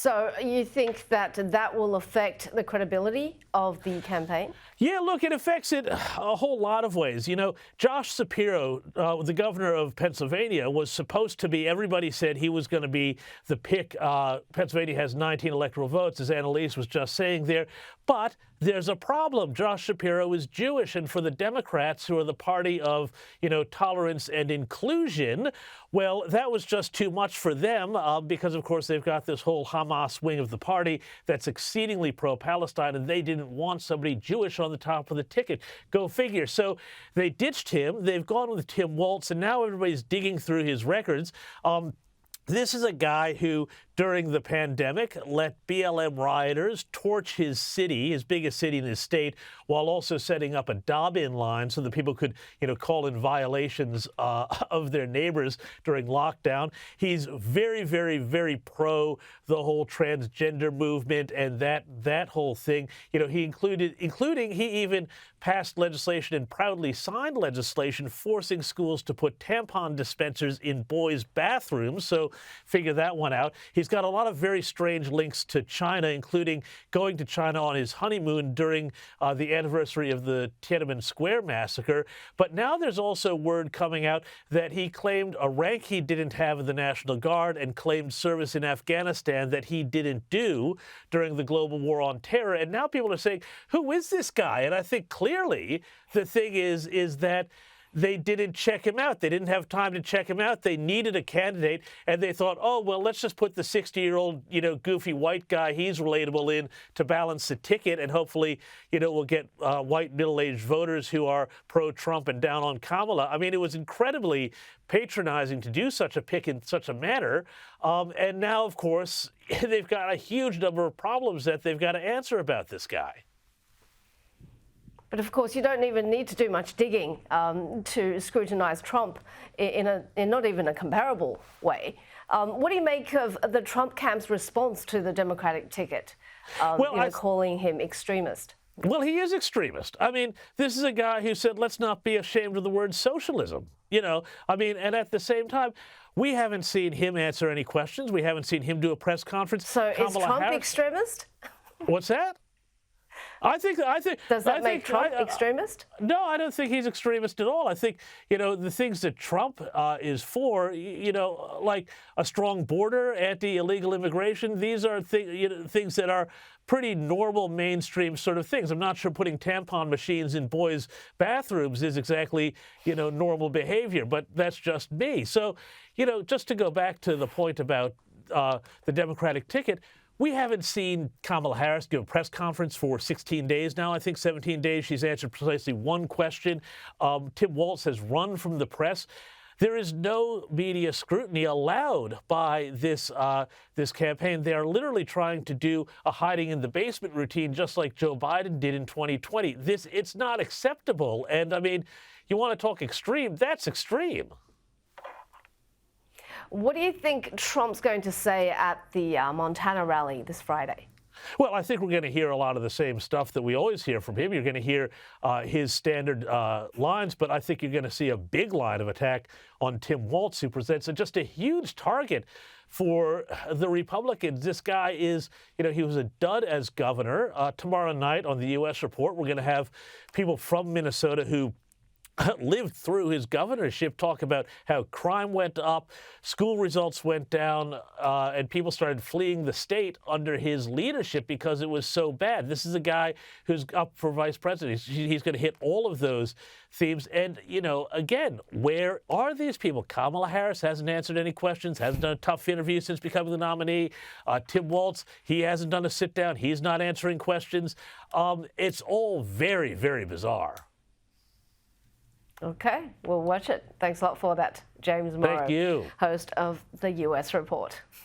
So you think that that will affect the credibility of the campaign? Yeah, look, it affects it a whole lot of ways. You know, Josh Shapiro, the governor of Pennsylvania, was supposed to be, everybody said he was going to be the pick. Pennsylvania has 19 electoral votes, as Annalise was just saying there. But there's a problem. Josh Shapiro is Jewish, and for the Democrats, who are the party of, tolerance and inclusion, well, that was just too much for them because, of course, they've got this whole Hamas wing of the party that's exceedingly pro-Palestine, and they didn't want somebody Jewish on the top of the ticket. Go figure. So they ditched him. They've gone with Tim Walz, and now everybody's digging through his records. This is a guy who, during the pandemic, let BLM rioters torch his city, his biggest city in his state, while also setting up a drop-in line so that people could, call in violations of their neighbors during lockdown. He's very, very, very pro the whole transgender movement and that whole thing. He even passed legislation and proudly signed legislation forcing schools to put tampon dispensers in boys' bathrooms. So figure that one out. He's got a lot of very strange links to China, including going to China on his honeymoon during the anniversary of the Tiananmen Square massacre. But now there's also word coming out that he claimed a rank he didn't have in the National Guard and claimed service in Afghanistan that he didn't do during the global war on terror. And now people are saying, who is this guy? And I think clearly the thing is that they didn't check him out. They didn't have time to check him out. They needed a candidate, and they thought, oh, well, let's just put the 60-year-old, goofy white guy, he's relatable in to balance the ticket, and hopefully, we'll get white middle-aged voters who are pro-Trump and down on Kamala. I mean, it was incredibly patronizing to do such a pick in such a manner. And now, of course, they've got a huge number of problems that they've got to answer about this guy. But of course, you don't even need to do much digging to scrutinize Trump in not even a comparable way. What do you make of the Trump camp's response to the Democratic ticket, calling him extremist? Well, he is extremist. I mean, this is a guy who said, let's not be ashamed of the word socialism. And at the same time, we haven't seen him answer any questions. We haven't seen him do a press conference. So is Trump extremist? What's that? I think. Does that make Trump extremist? No, I don't think he's extremist at all. I think, the things that Trump is for, like a strong border, anti-illegal immigration, these are things that are pretty normal mainstream sort of things. I'm not sure putting tampon machines in boys' bathrooms is exactly, normal behavior, but that's just me. So, just to go back to the point about the Democratic ticket, we haven't seen Kamala Harris give a press conference for 16 days now. I think 17 days. She's answered precisely one question. Tim Walz has run from the press. There is no media scrutiny allowed by this campaign. They are literally trying to do a hiding in the basement routine, just like Joe Biden did in 2020. It's not acceptable. And I mean, you want to talk extreme? That's extreme. What do you think Trump's going to say at the Montana rally this Friday? Well, I think we're going to hear a lot of the same stuff that we always hear from him. You're going to hear his standard lines, but I think you're going to see a big line of attack on Tim Walz, who presents just a huge target for the Republicans. This guy is, he was a dud as governor. Tomorrow night on the U.S. Report, we're going to have people from Minnesota who lived through his governorship talk about how crime went up, school results went down, and people started fleeing the state under his leadership because it was so bad. This is a guy who's up for vice president. He's going to hit all of those themes. And, again, where are these people? Kamala Harris hasn't answered any questions, hasn't done a tough interview since becoming the nominee. Tim Walz, he hasn't done a sit down. He's not answering questions. It's all very, very bizarre. Okay, we'll watch it. Thanks a lot for that, James Morrow, Thank you. Host of the U.S. Report.